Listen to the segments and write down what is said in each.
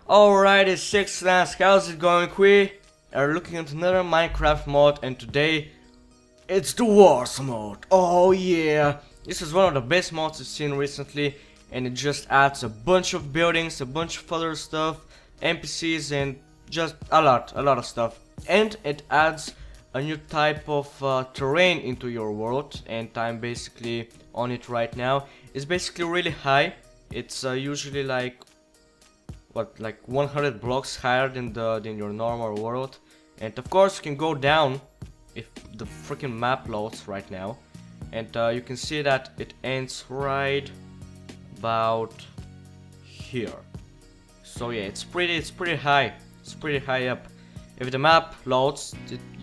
Alright, it's 6 Last. How's it going? We are looking at another Minecraft mod, and today it's the Wars mode. Oh yeah, this is one of the best mods I've seen recently, and it just adds a bunch of buildings, a bunch of other stuff, NPCs, and just a lot of stuff. And it adds a new type of terrain into your world, and I'm basically on it right now. It's basically really high. It's usually like 100 blocks higher than your normal world, and of course you can go down if the freaking map loads right now, and you can see that it ends right about here. So yeah, it's pretty high. It's pretty high up. If the map loads,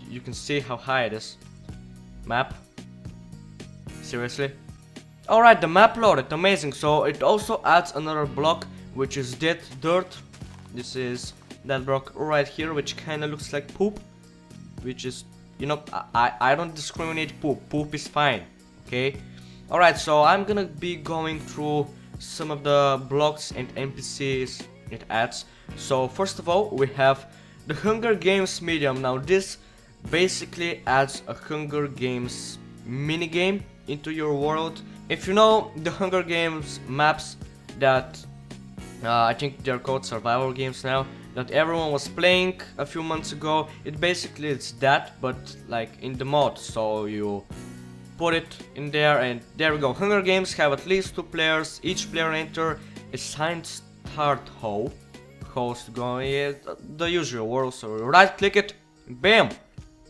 you can see how high it is. Map. Seriously? Alright, the map loaded, amazing. So it also adds another block, which is dead dirt. This is that block right here, which kinda looks like poop. Which is, you know, I don't discriminate poop. Poop is fine, okay? Alright, so I'm gonna be going through some of the blocks and NPCs it adds. So first of all, we have the Hunger Games medium. Now this basically adds a Hunger Games minigame into your world. If you know the Hunger Games maps that I think they're called survival games now, that everyone was playing a few months ago, it's that, but like in the mod. So you put it in there, and there we go. Hunger Games have at least 2 players. Each player enter assigned start host going, yeah, the usual world. So right click it, bam,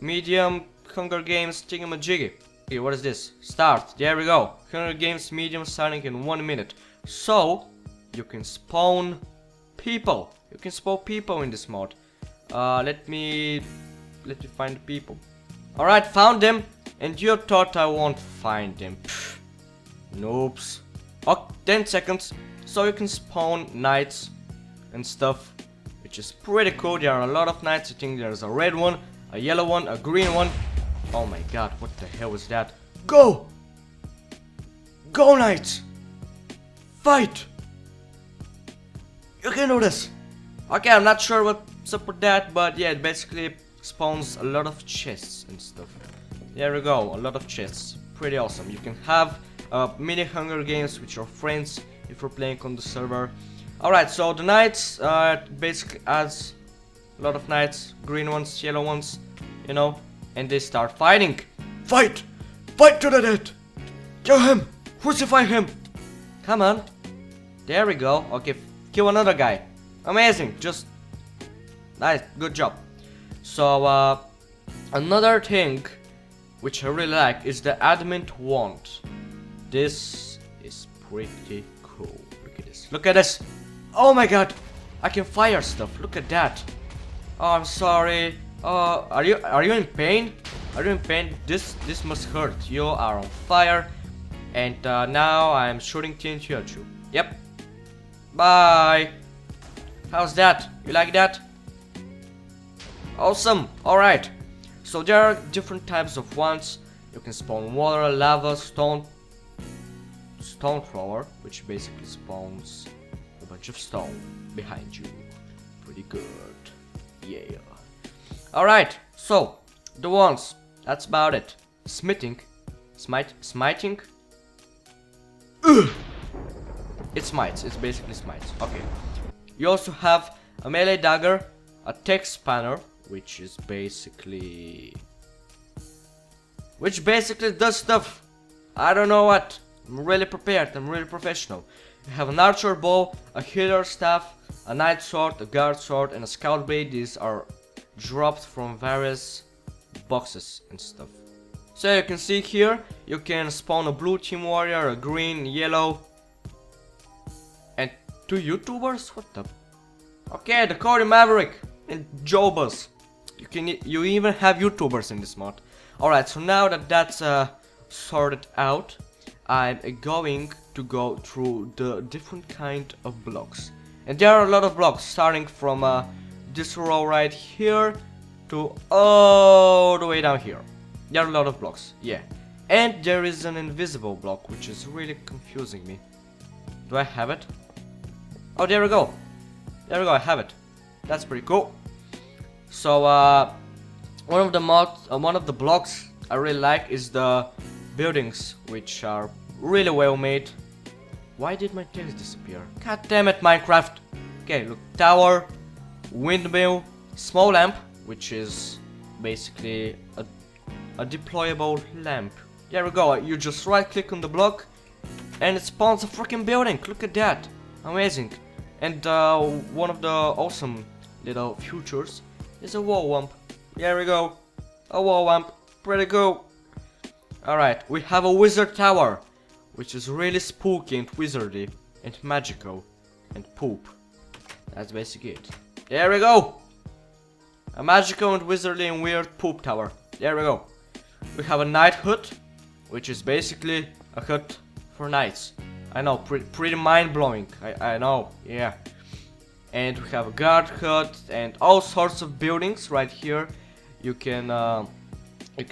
medium Hunger Games thingamajiggy. Okay, what is this? Start. There we go. Hunger Games medium starting in 1 minute. So you can spawn people. You can spawn people in this mod. Let me find people. Alright, found them. And you thought I won't find them. Pfft. Noobs. Oh, 10 seconds. So you can spawn knights and stuff, which is pretty cool. There are a lot of knights. I think there's a red one, a yellow one, a green one. Oh my god, what the hell is that? Go! Go, knights! Fight! You can do this! Okay, I'm not sure what's up with that, but yeah, it basically spawns a lot of chests and stuff. There we go, a lot of chests. Pretty awesome. You can have mini Hunger Games with your friends if you're playing on the server. Alright, so the knights basically adds a lot of knights, green ones, yellow ones, you know, and they start fighting. Fight! Fight to the death! Kill him! Crucify him! Come on. There we go. Okay, kill another guy. Amazing, just nice, good job. So another thing which I really like is the Adamant Wand. This is pretty cool. Look at this. Look at this. Oh my god, I can fire stuff. Look at that. Oh, I'm sorry. Are you in pain? Are you in pain? This must hurt. You are on fire, and now I'm shooting TNT at you. Yep. Bye. How's that? You like that? Awesome. Alright. So there are different types of wands. You can spawn water, lava, stone thrower, which basically spawns a bunch of stone behind you. Pretty good. Yeah. Alright. So the wands. That's about it. Smiting. Smiting. Ugh. It smites. It's basically smites. Okay. You also have a melee dagger, a tech spanner, which basically does stuff. I don't know what. I'm really prepared. I'm really professional. You have an archer bow, a healer staff, a knight sword, a guard sword, and a scout blade. These are dropped from various boxes and stuff. So you can see here, you can spawn a blue team warrior, a green, yellow, and 2 YouTubers? What the? Okay, the Cody Maverick and Jobus. You even have YouTubers in this mod. Alright, so now that that's sorted out, I'm going to go through the different kind of blocks. And there are a lot of blocks, starting from this row right here to all the way down here. There are a lot of blocks, yeah. And there is an invisible block, which is really confusing me. Do I have it? Oh, there we go. There we go, I have it. That's pretty cool. So, one of the blocks I really like is the buildings, which are really well made. Why did my text disappear? God damn it, Minecraft. Okay, look, tower, windmill, small lamp, which is basically a deployable lamp. There we go, you just right click on the block and it spawns a freaking building. Look at that, amazing. And one of the awesome little features is a wall lamp. There we go, a wall lamp, pretty cool. Alright, we have a wizard tower, which is really spooky and wizardy and magical and poop. That's basically it. There we go! A magical and wizardy and weird poop tower. There we go. We have a night hut, which is basically a hut for nights. I know, pretty mind-blowing. I know, yeah. And we have a guard hut and all sorts of buildings right here. You can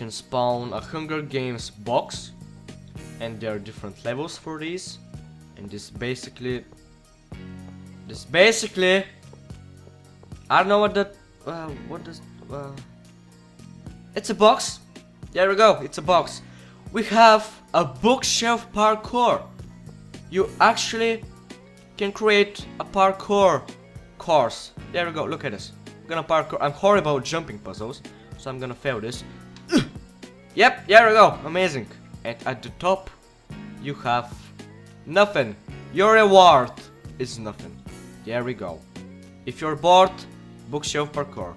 spawn a Hunger Games box, and there are different levels for these. And this basically, I don't know what that, it's a box. There we go, it's a box. We have a bookshelf parkour. You actually can create a parkour course. There we go, look at this. I'm gonna parkour. I'm horrible at jumping puzzles, so I'm gonna fail this. Yep, there we go, amazing. And at the top, you have nothing. Your reward is nothing. There we go. If you're bored, bookshelf parkour.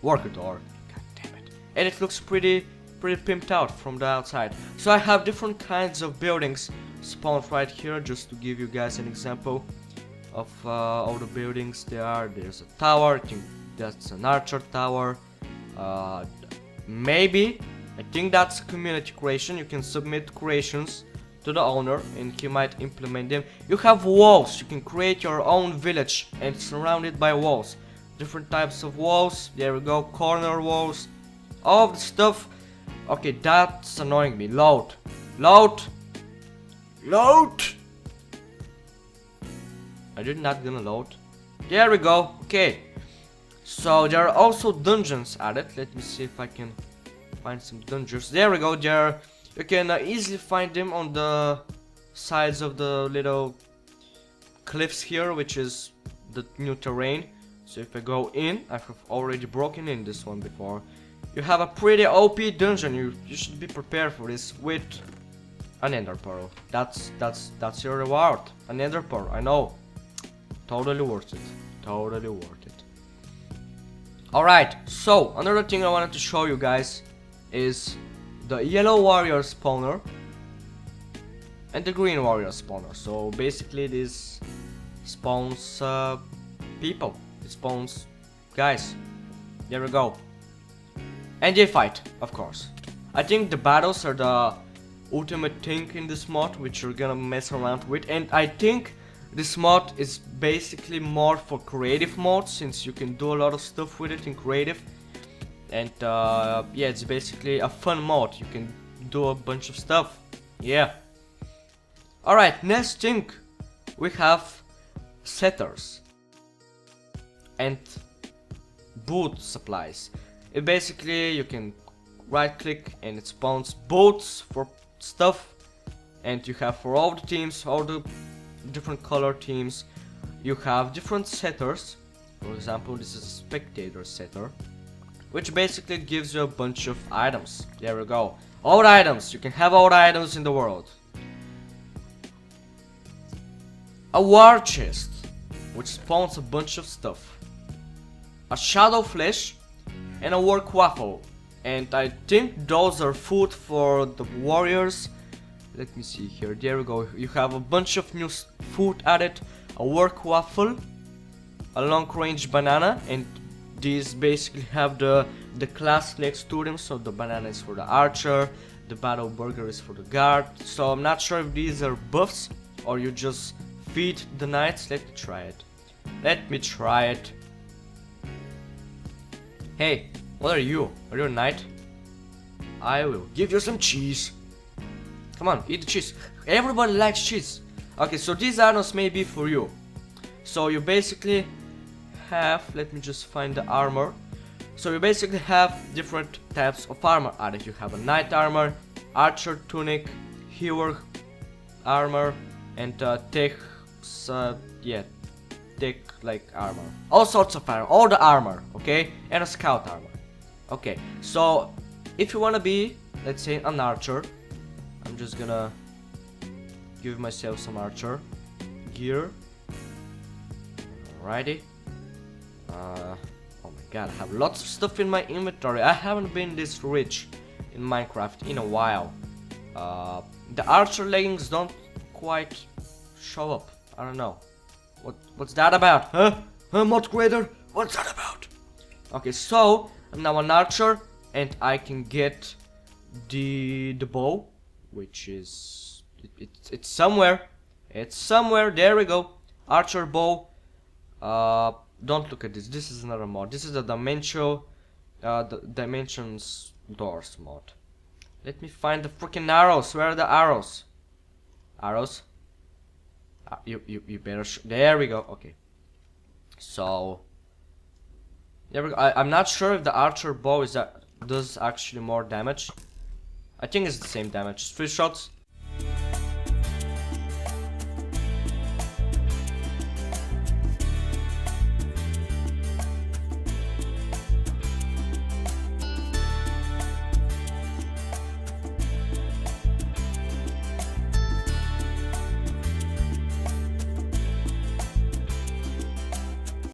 Work it or. God damn it. And it looks pretty pimped out from the outside. So I have different kinds of buildings spawned right here, just to give you guys an example of all the buildings there are. There's a tower, I think that's an archer tower. Maybe, I think that's a community creation. You can submit creations to the owner and he might implement them. You have walls, you can create your own village and surround it by walls. Different types of walls, there we go, corner walls, all of the stuff. Okay, that's annoying me. Load. I did not gonna load. There we go, okay. So there are also dungeons added. Let me see if I can find some dungeons. There we go, there. You can easily find them on the sides of the little cliffs here, which is the new terrain. So if I go in, I have already broken in this one before. You have a pretty OP dungeon. You should be prepared for this with an ender pearl. That's your reward. An ender pearl, I know. Totally worth it. Totally worth it. Alright, so another thing I wanted to show you guys is the yellow warrior spawner and the green warrior spawner. So basically this spawns people. It spawns guys. There we go. And they fight, of course. I think the battles are the ultimate thing in this mod, which you're gonna mess around with. And I think this mod is basically more for creative mode, since you can do a lot of stuff with it in creative. And yeah, it's basically a fun mod. You can do a bunch of stuff. Yeah. Alright, next thing. We have setters and boot supplies. It basically, you can right click and it spawns boots for stuff. And you have for all the teams, all the different color teams, you have different setters. For example, this is a spectator setter, which basically gives you a bunch of items. There we go. All the items. You can have all the items in the world. A war chest, which spawns a bunch of stuff. A shadow flesh and a work waffle. And I think those are food for the warriors. Let me see here. There we go. You have a bunch of new food added. A work waffle, a long range banana, and these basically have the class next to them. So the banana is for the archer, the battle burger is for the guard. So I'm not sure if these are buffs or you just feed the knights. Let me try it. Let me try it. Hey, what are you? Are you a knight? I will give you some cheese. Come on, eat the cheese. Everybody likes cheese. Okay, so these items may be for you. So you basically have, let me just find the armor. So you basically have different types of armor. If you have a knight armor, archer tunic, hero armor, and tech, yeah, tech like armor. All sorts of armor, all the armor, okay, and a scout armor. Okay, so if you wanna be, let's say, an archer, I'm just gonna give myself some archer gear. Alrighty. Oh my god, I have lots of stuff in my inventory. I haven't been this rich in Minecraft in a while. The archer leggings don't quite show up. I don't know. What's that about? Huh, Mod Creator? What's that about? Okay, so I'm now an archer and I can get the bow, which is it's somewhere. It's somewhere. There we go. Archer bow. Don't look at this. This is another mod. This is the Dimensions Doors mod. Let me find the freaking arrows. Where are the arrows? Arrows? You better. There we go. Okay. So there we go. I'm not sure if the archer bow does actually more damage. I think it's the same damage. 3 shots.